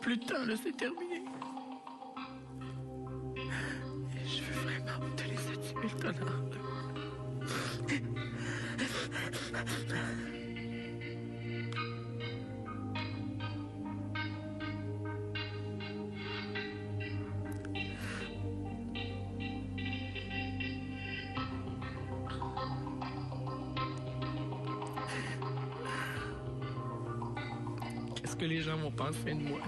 plus de temps, là, c'est terminé. Et je veux vraiment te laisser 10 000 $. Qu'est-ce que les gens vont penser de moi?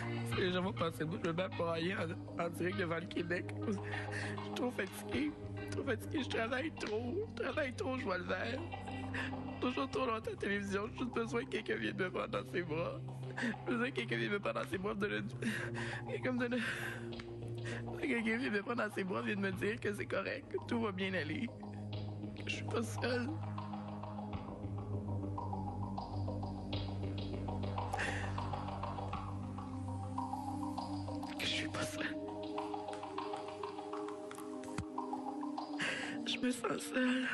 Qu'est-ce que les gens vont penser de moi? Je me bats pour rien en direct devant le Québec. Je suis trop fatigué. Je travaille trop, je vois le vert. Toujours trop longtemps à la télévision. J'ai juste besoin que quelqu'un vienne me prendre dans ses bras. J'ai besoin que quelqu'un vienne me prendre dans ses bras. Quelqu'un vienne me prendre dans ses bras, vienne me dire que c'est correct, que tout va bien aller. Que je suis pas seule. Que je suis pas seule. Je me sens seule.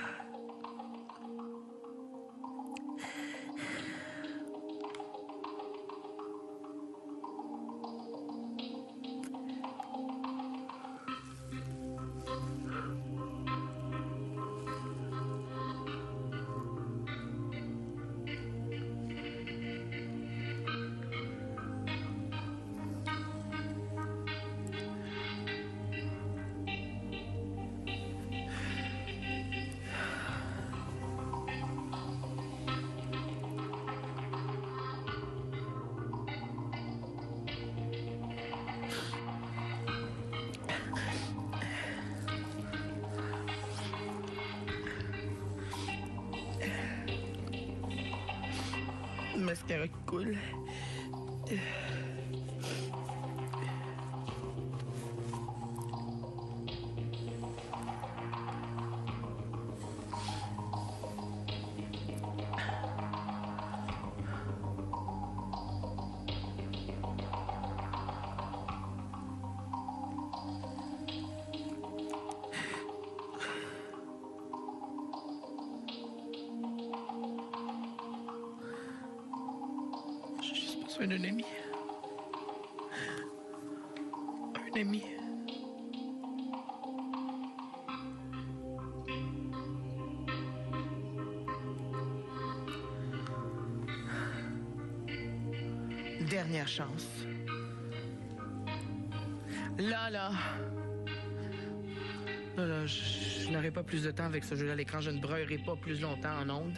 Le mascara qui coule. Un ami. Un ami. Dernière chance. Là, je n'aurai pas plus de temps avec ce jeu-là à l'écran. Je ne breuillerai pas plus longtemps en ondes.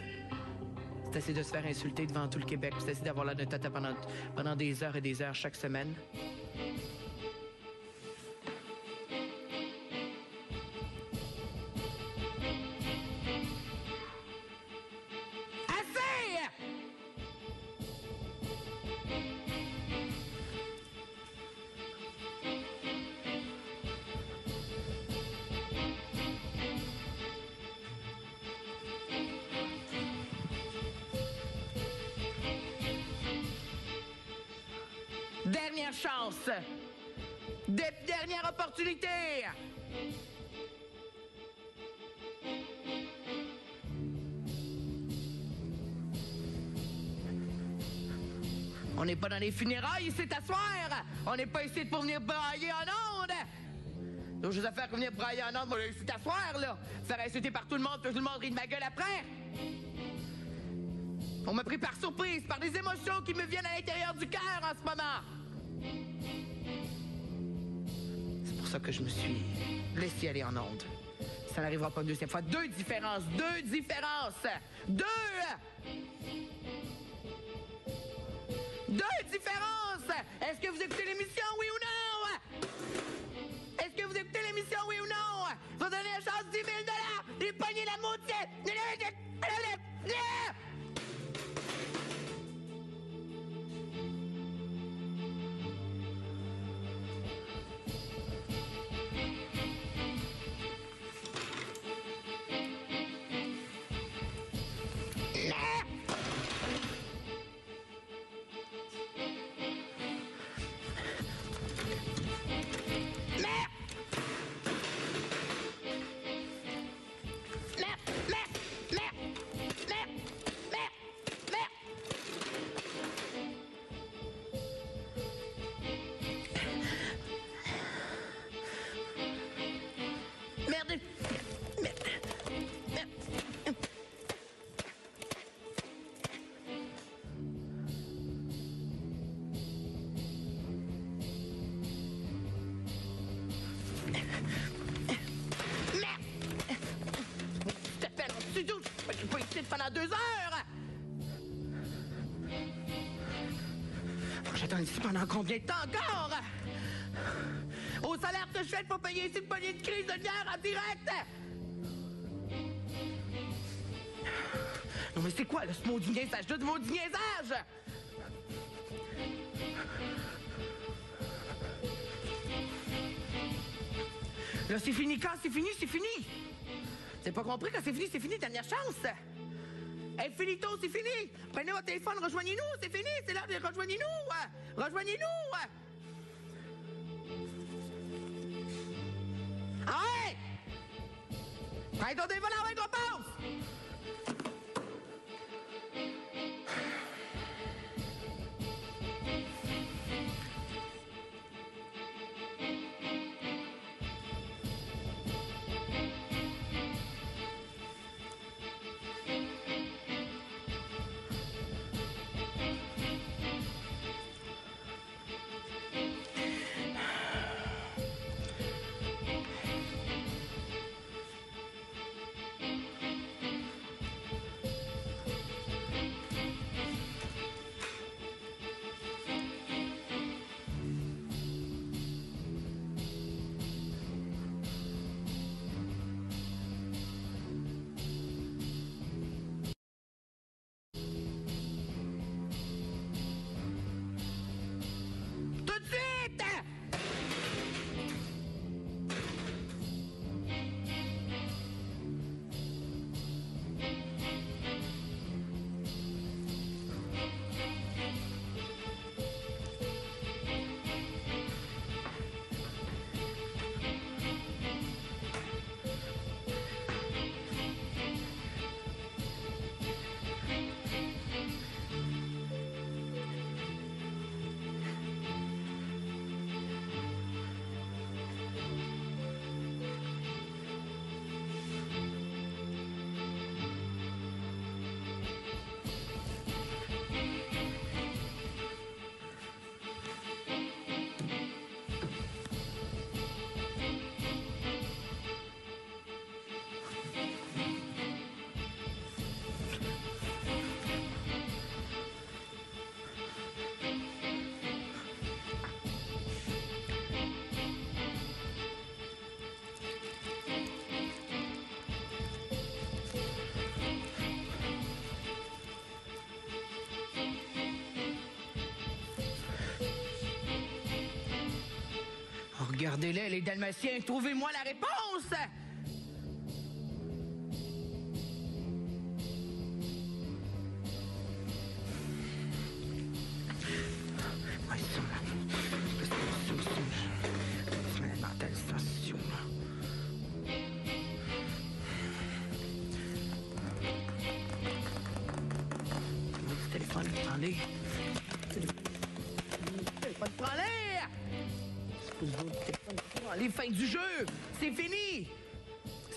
C'est assez de se faire insulter devant tout le Québec. C'est assez d'avoir la tête pendant des heures et des heures chaque semaine. Assez! Dernière chance. Dernière opportunité. On n'est pas dans les funérailles ici t'asseoir. On n'est pas ici pour venir brailler en ondes. Donc, je vais faire venir brailler en ondes, moi, ici t'asseoir, là. Faire insulter par tout le monde, que tout le monde rit de ma gueule après. On m'a pris par surprise, par des émotions qui me viennent à l'intérieur du cœur en ce moment. C'est pour ça que je me suis laissé aller en ondes. Ça n'arrivera pas une deuxième fois. Deux différences. Deux différences. Est-ce que vous écoutez l'émission, oui ou non? Est-ce que vous écoutez l'émission, oui ou non? Vous donnez la chance 10 000 $. Et pognez la moitié. 2 heures! Faut que j'attende ici pendant combien de temps encore? Au salaire que je fais, faut payer ici le pogné de crise de bière en direct! Non mais c'est quoi, là, ce maudit niaisage? Du maudit niaisage! Là, c'est fini. Quand c'est fini, c'est fini. T'as pas compris? Quand c'est fini, dernière chance. Hey, finito, c'est fini. Prenez votre téléphone, rejoignez-nous, c'est fini. C'est l'heure de rejoignez-nous. Rejoignez-nous. Ah ouais! Prends ton téléphone avec on passe. Regardez-les, les Dalmatiens, trouvez-moi la réponse! Ouais, ça, là. C'est malade mental, cette station, là. Le téléphone, attendez. Téléphone, prends-les! Les fins du jeu! C'est fini!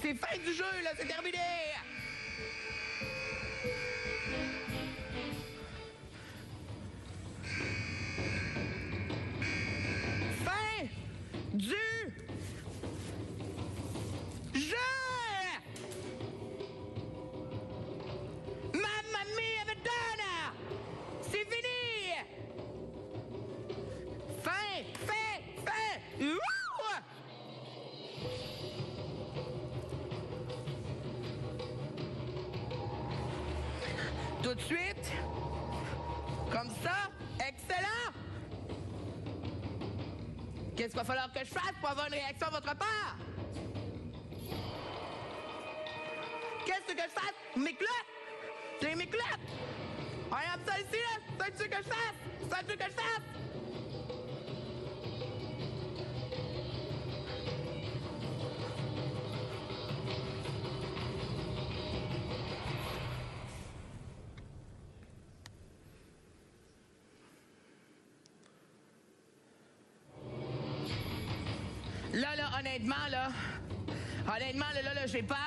C'est fin du jeu, là, c'est terminé! Fin du jeu! Mamma mia, Madonna! C'est fini! Fin! Wouh! Tout de suite. Comme ça. Excellent. Qu'est-ce qu'il va falloir que je fasse pour avoir une réaction de votre part? Qu'est-ce que je fasse? Mes clottes? C'est mes clottes? Regarde ça ici, là. C'est ce que je fasse? C'est ce que je fasse? Là, honnêtement, là, j'ai peur.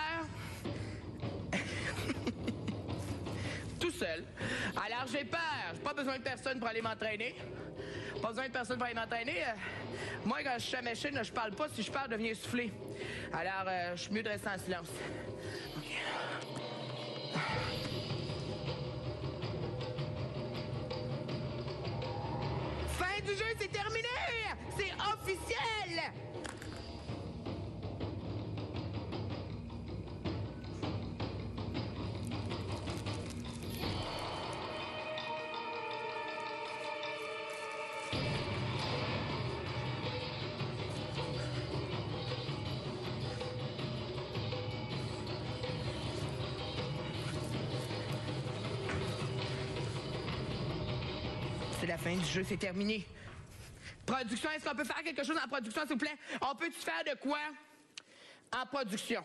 Tout seul. Alors, j'ai peur. J'ai pas besoin de personne pour aller m'entraîner. Pas besoin de personne pour aller m'entraîner. Moi, quand je suis à la machine, je parle pas. Si je parle, je deviens soufflé. Alors, je suis mieux de rester en silence. OK. du jeu, c'est terminé! C'est officiel! C'est la fin du jeu, c'est terminé. Production, est-ce qu'on peut faire quelque chose en production, s'il vous plaît? On peut-tu faire de quoi? En production.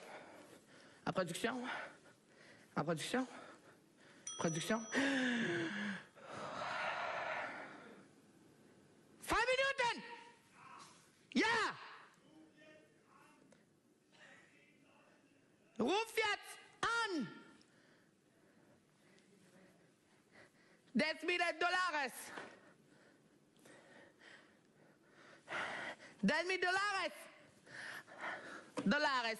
En production? En production? Production? 5 minutes! Yeah! Rufiat an! 10,000 dólares. 10,000 dólares. Dólares.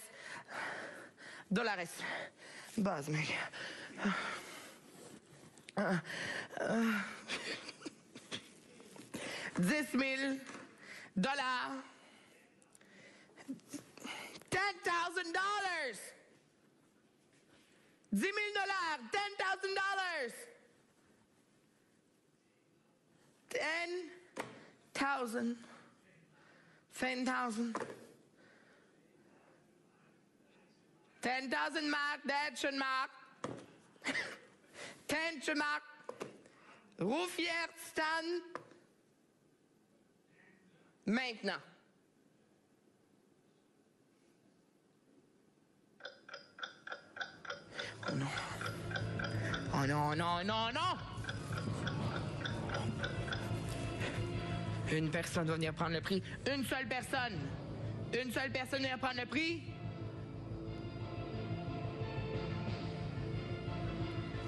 Dólares. Buzz, mec. 10,000 dollars. $10,000. 10,000 dollars. $10,000. 10,000. 10,000. 10,000 mark, Deutschen Mark. 10 Mark. Rufiert Stan. Maintenant. Oh non. Oh non, non, non, non! Une personne doit venir prendre le prix. Une seule personne. Une seule personne vient prendre le prix.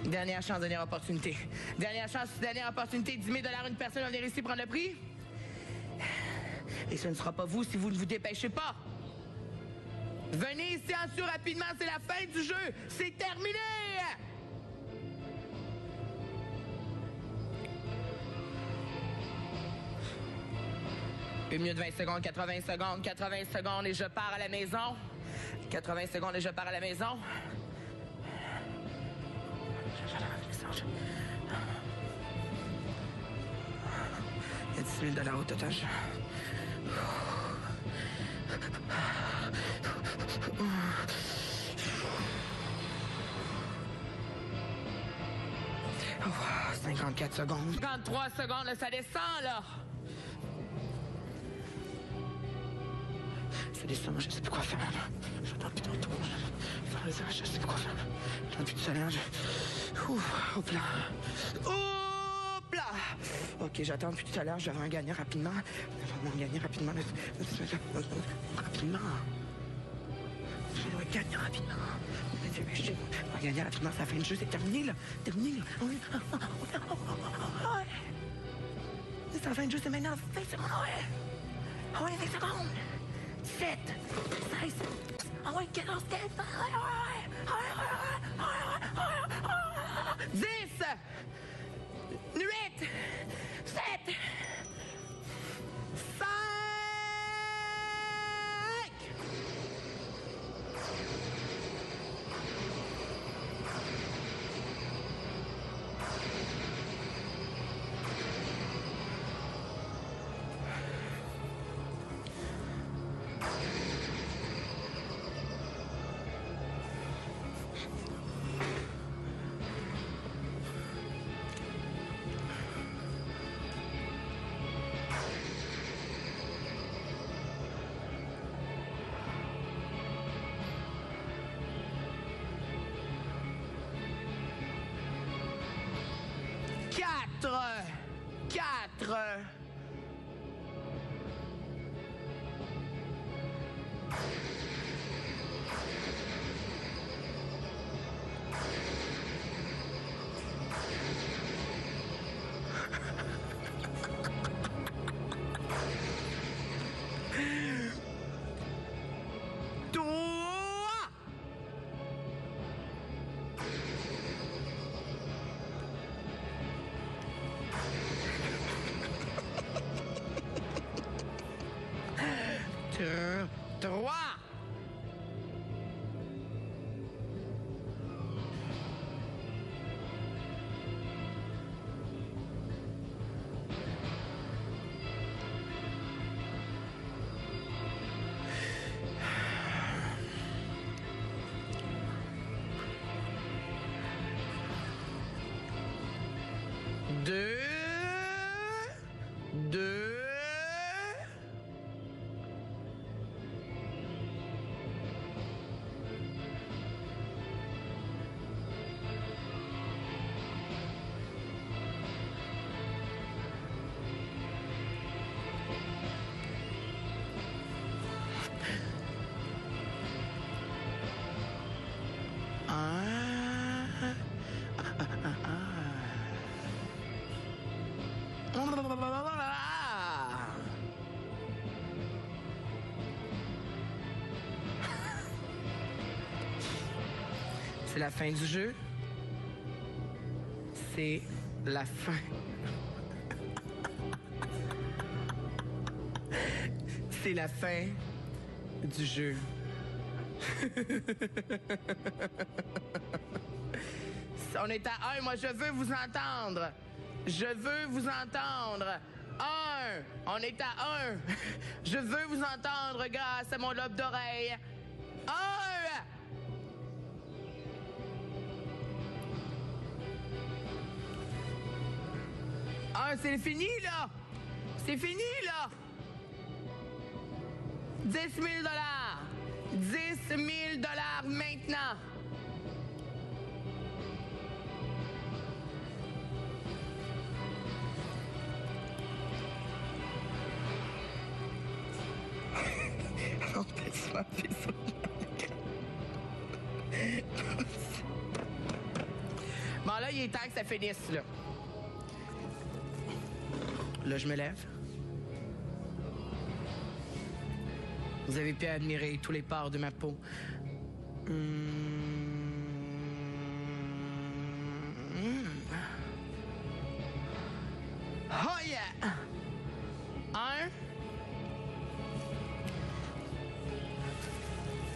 Dernière chance, dernière opportunité. Dernière chance, dernière opportunité. 10 000 $, une personne va venir ici prendre le prix. Et ce ne sera pas vous si vous ne vous dépêchez pas. Venez ici en dessous rapidement, c'est la fin du jeu. C'est terminé! 1 minute 20 secondes, 80 secondes, 80 secondes et je pars à la maison. 80 secondes et je pars à la maison. Il y a 10 000 $ au total. Oh, 54 secondes. 53 secondes, là, ça descend, là. Ça descend, je sais plus quoi faire, là. J'entends plus tantôt. Je sais plus quoi faire. J'entends plus de salaire. Hop là. Hop là. Ok, j'attends plus tout à l'heure. Je vais avoir un gagnant rapidement. Je vais avoir un gagnant rapidement. Rapidement. Je dois gagner rapidement. Je vais gagner rapidement. Ça fait une jeu. C'est terminé, là. Terminé, là. Oui. C'est la fin de jeu. C'est maintenant. 20 secondes. Ouais, 20 secondes. 7, 16, ah ouais, 14, 15, 10, 8, 7, 5. Quatre. 2, 2. C'est la fin du jeu. C'est la fin. C'est la fin du jeu. On est à 1. Moi, je veux vous entendre. Je veux vous entendre. 1. On est à 1. Je veux vous entendre grâce à mon lobe d'oreille. 1. C'est fini, là. C'est fini, là. 10 000 $. 10 000 $ maintenant. Bon, là, il est temps que ça finisse, là. Là, je me lève. Vous avez pu admirer tous les pores de ma peau. Oh yeah! 1.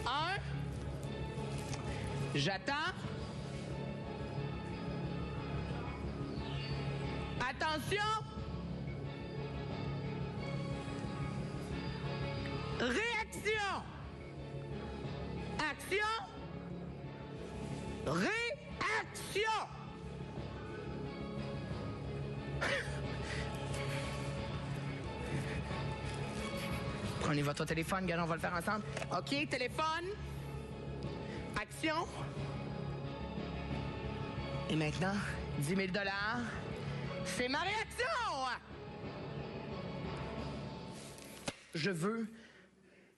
1. J'attends. Attention! Réaction! Action! Réaction! Prenez votre téléphone, gars, on va le faire ensemble. OK, téléphone. Action. Et maintenant, 10 000 $. C'est ma réaction! Je veux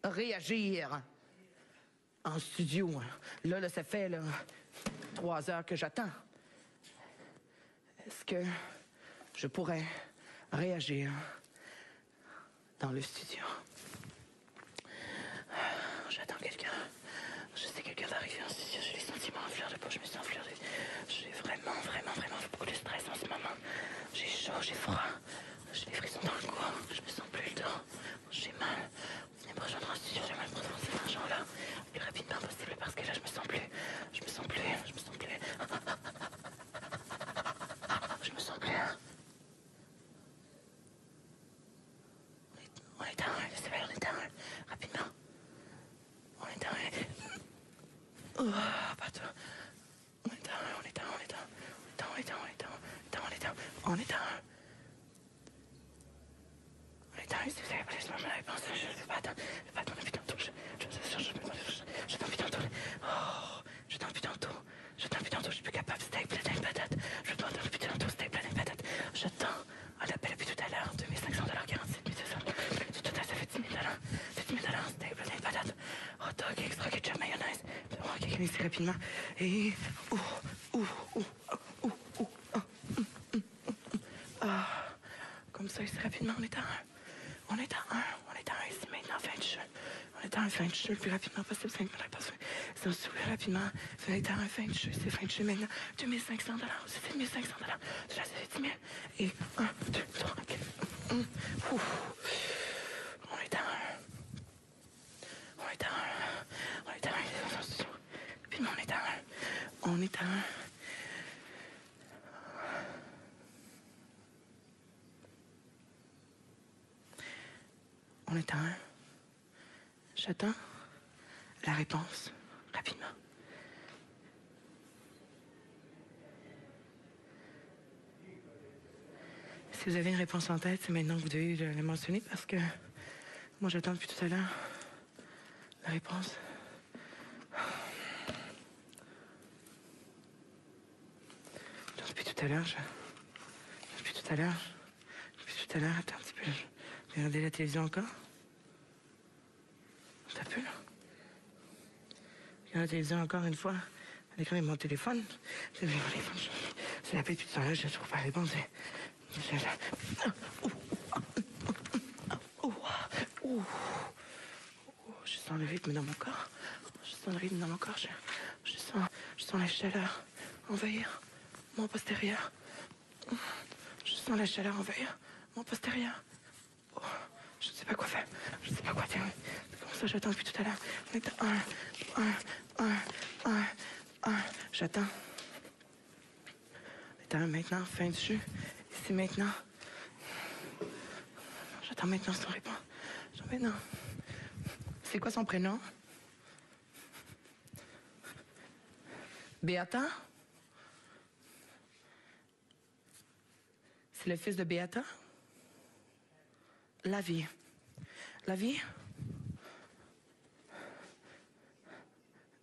réagir en studio. Là, ça fait 3 heures que j'attends. Est-ce que je pourrais réagir dans le studio? J'attends quelqu'un. Je sais que quelqu'un va arriver en studio. J'ai les sentiments en fleur de peau. Je me sens en fleur de... J'ai vraiment beaucoup de stress en ce moment. J'ai chaud, j'ai froid. J'ai des frissons dans le cou. Je me sens plus le dos. J'ai mal. Venez me rejoindre en studio. J'ai mal pour ces argent-là. Le plus rapidement possible parce que là, je me sens plus. Je me sens plus. Je me sens plus. Je me sens plus. On est à 1. C'est vrai, on est à 1. Rapidement. On est à 1. Oh, pardon. On est à 1. On est à 1. On est à 1. On est à 1. On est à 1. On est à 1. On est à 1. Si vous avez pas laissé ma réponse, je ne vais pas attendre. Je vais pas attendre depuis tantôt. Je t'en prie tantôt. Oh, je t'en prie tantôt. Je t'en prie tantôt. Je suis plus capable. Steak, plein de patates. Je t'en prie tantôt. Steak, plein de patates. Je t'en. On l'appelle depuis tout à l'heure. 2 500 $, 47 200. Du total, ça fait 10 000 $. C'est 10 000 $. Steak, plein de patates. Hot dog, extra ketchup, mayonnaise. On va quelqu'un ici rapidement. Et. Comme ça, ici rapidement, on est à 1. On est à 1. On est à 1 ici maintenant, fin de jeu. On est à 1 fin de jeu le plus rapidement possible. 5 000 $. C'est aussi plus rapidement. On est à 1 fin de jeu. C'est fin de jeu maintenant. 2 500 $. C'est 1 500 $. Déjà, ça fait 10 000. Et 1, 2, 3, 4. On est à 1. On est à 1. On est à 1. Rapidement, on est à 1. On est à 1. On est à 1. J'attends la réponse rapidement. Si vous avez une réponse en tête, c'est maintenant que vous devez la mentionner parce que moi, j'attends depuis tout à l'heure la réponse. Depuis tout à l'heure, Depuis tout à l'heure, attends un petit peu. Je vais regarder la télévision encore. Attends un peu, là. Je regarde la télévision encore une fois. À l'écran de mon téléphone. C'est l'appel depuis tout à l'heure, je ne trouve pas la réponse. Je sens le rythme dans mon corps. Je sens la chaleur envahir mon postérieur. Je sens la chaleur envahir mon postérieur. Oh, je ne sais pas quoi faire. Je ne sais pas quoi dire. Comment ça, j'attends depuis tout à l'heure. J'attends. Attends, maintenant, fin du jeu. Ici, maintenant. J'attends maintenant son réponse. J'attends maintenant. C'est quoi son prénom? Béata? C'est le fils de Béata? La vie. La vie?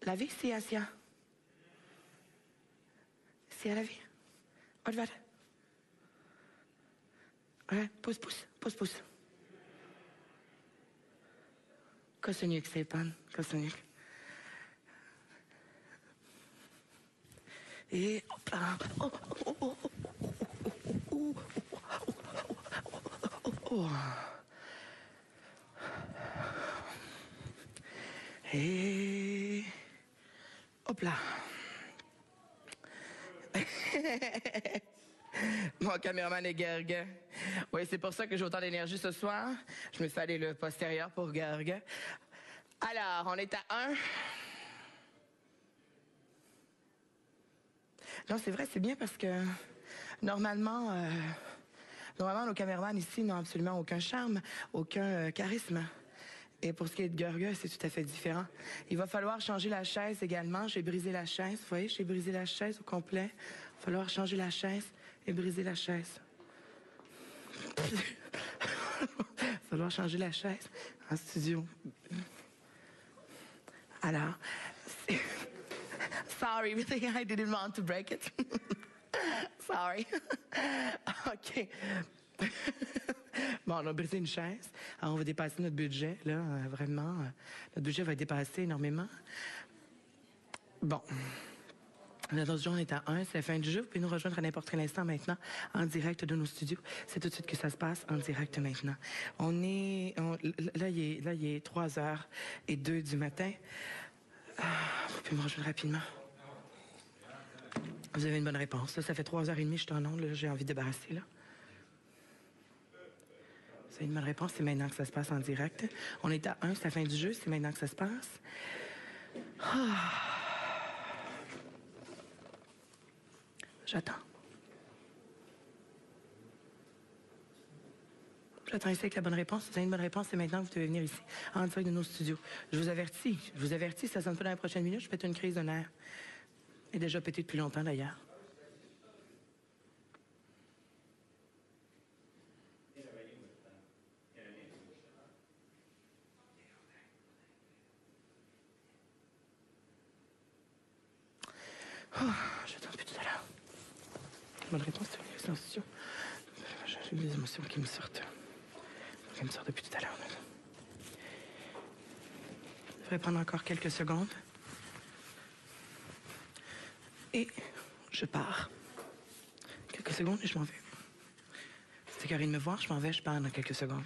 La vie, c'est Asia. C'est à la vie. Wat wat? Ouais, pousse. Köszönjük szépen, köszönjük. Et hop là. Et hop là. Mon caméraman est Gerg. Oui, c'est pour ça que j'ai autant d'énergie ce soir. Je me suis allé le postérieur pour Gerg. Alors, on est à 1. Non, c'est vrai, c'est bien parce que normalement, nos caméramans ici n'ont absolument aucun charme, aucun charisme. Et pour ce qui est de Gerg, c'est tout à fait différent. Il va falloir changer la chaise également. J'ai brisé la chaise. Vous voyez, j'ai brisé la chaise au complet. Il va falloir changer la chaise et briser la chaise. Il va falloir changer la chaise en studio. Alors, sorry, really, I didn't want to break it. Sorry. OK. Bon, on a brisé une chaise. Alors, on va dépasser notre budget, là, vraiment. Notre budget va être dépassé énormément. Bon. Notre journée est à 1, c'est la fin du jeu. Vous pouvez nous rejoindre à n'importe quel instant maintenant, en direct de nos studios. C'est tout de suite que ça se passe, en direct maintenant. Là, il est 3h02 du matin. Vous pouvez me rejoindre rapidement. Vous avez une bonne réponse. Là, ça fait 3h30, je suis en onde, j'ai envie de débarrasser, là. Vous avez une bonne réponse, c'est maintenant que ça se passe en direct. On est à 1, c'est la fin du jeu, c'est maintenant que ça se passe. J'attends. J'attends ici avec la bonne réponse. Si vous avez une bonne réponse, c'est maintenant que vous devez venir ici, en direct de nos studios. Je vous avertis, ça sonne pas dans les prochaines minutes, je pète une crise de nerfs. Elle est déjà pétée depuis longtemps, d'ailleurs. J'attends depuis tout à l'heure. Bonne réponse, c'est en studio. J'ai des émotions qui me sortent. Depuis tout à l'heure. Je devrais prendre encore quelques secondes. Et je pars. Quelques secondes et je m'en vais. C'est écœuré de me voir, je m'en vais, je pars dans quelques secondes.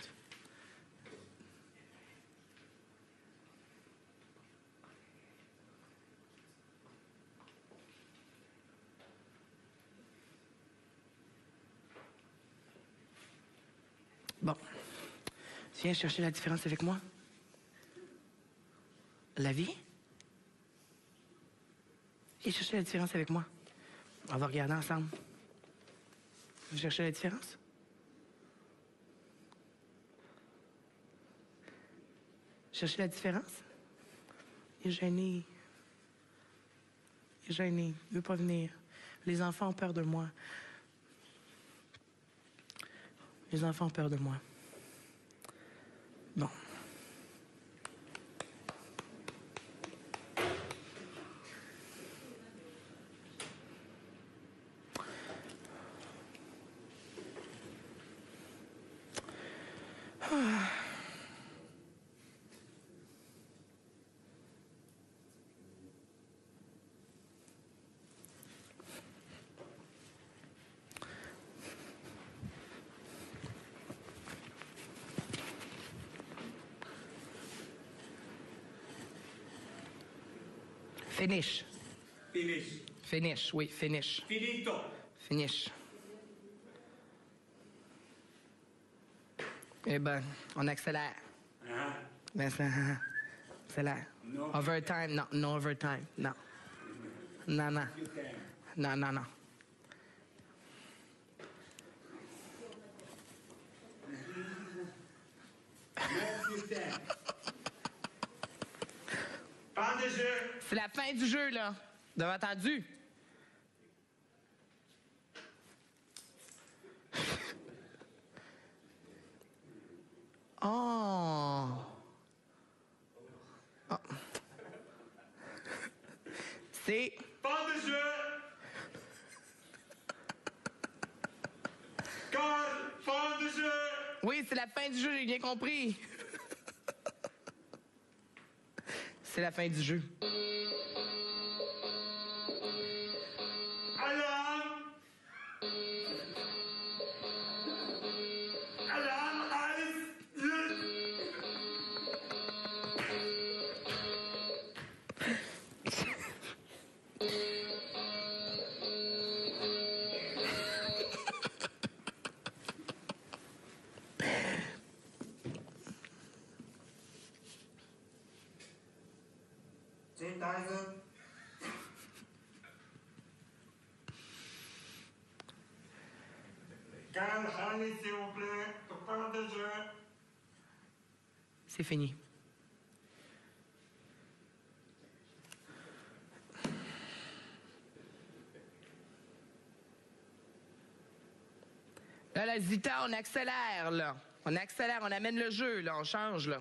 Bon. Tu viens chercher la différence avec moi? La vie? Viens chercher la différence avec moi. On va regarder ensemble. Vous cherchez la différence? Cherchez la différence? Il est gêné. Il ne veut pas venir. Les enfants ont peur de moi. Les enfants ont peur de moi. Bon. Finish. Finish. Finish, oui, finish. Finito. Finish. Eh ben, on accélère. Hein? Ben, ça, accélère. No. Overtime, non, no overtime, non. Non, non. You can. Non, non, non. Yes, you can. Fin de jeu. C'est la fin du jeu, là. Vous avez entendu? Oh! Oh. C'est... Fin de jeu. Car, fin de jeu. Oui, c'est la fin du jeu, j'ai bien compris. C'est la fin du jeu. Alarme. Alarme, alles. Tyson. Calme, allez, s'il vous plaît. Fin de jeu. C'est fini. Là, la Zita, on accélère, là. On accélère, on amène le jeu, là. On change, là.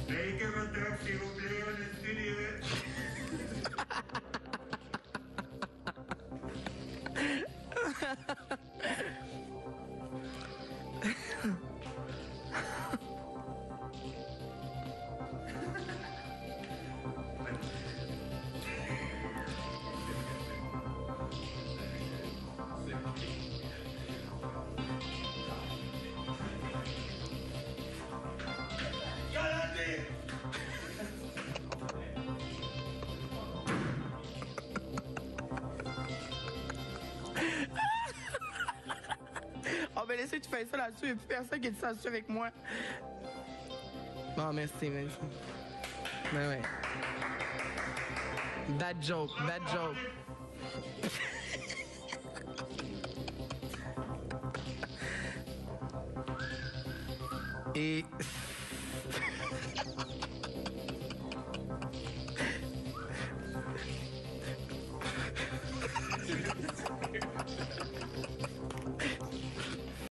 Veuillez votre tête, s'il vous plaît, on est studieux. Galanté. On va laisser tu fais ça là-dessus. Il n'y a plus personne qui dit ça dessus avec moi. Bon, merci, merci. Ben ouais. Bad joke, bad joke. Et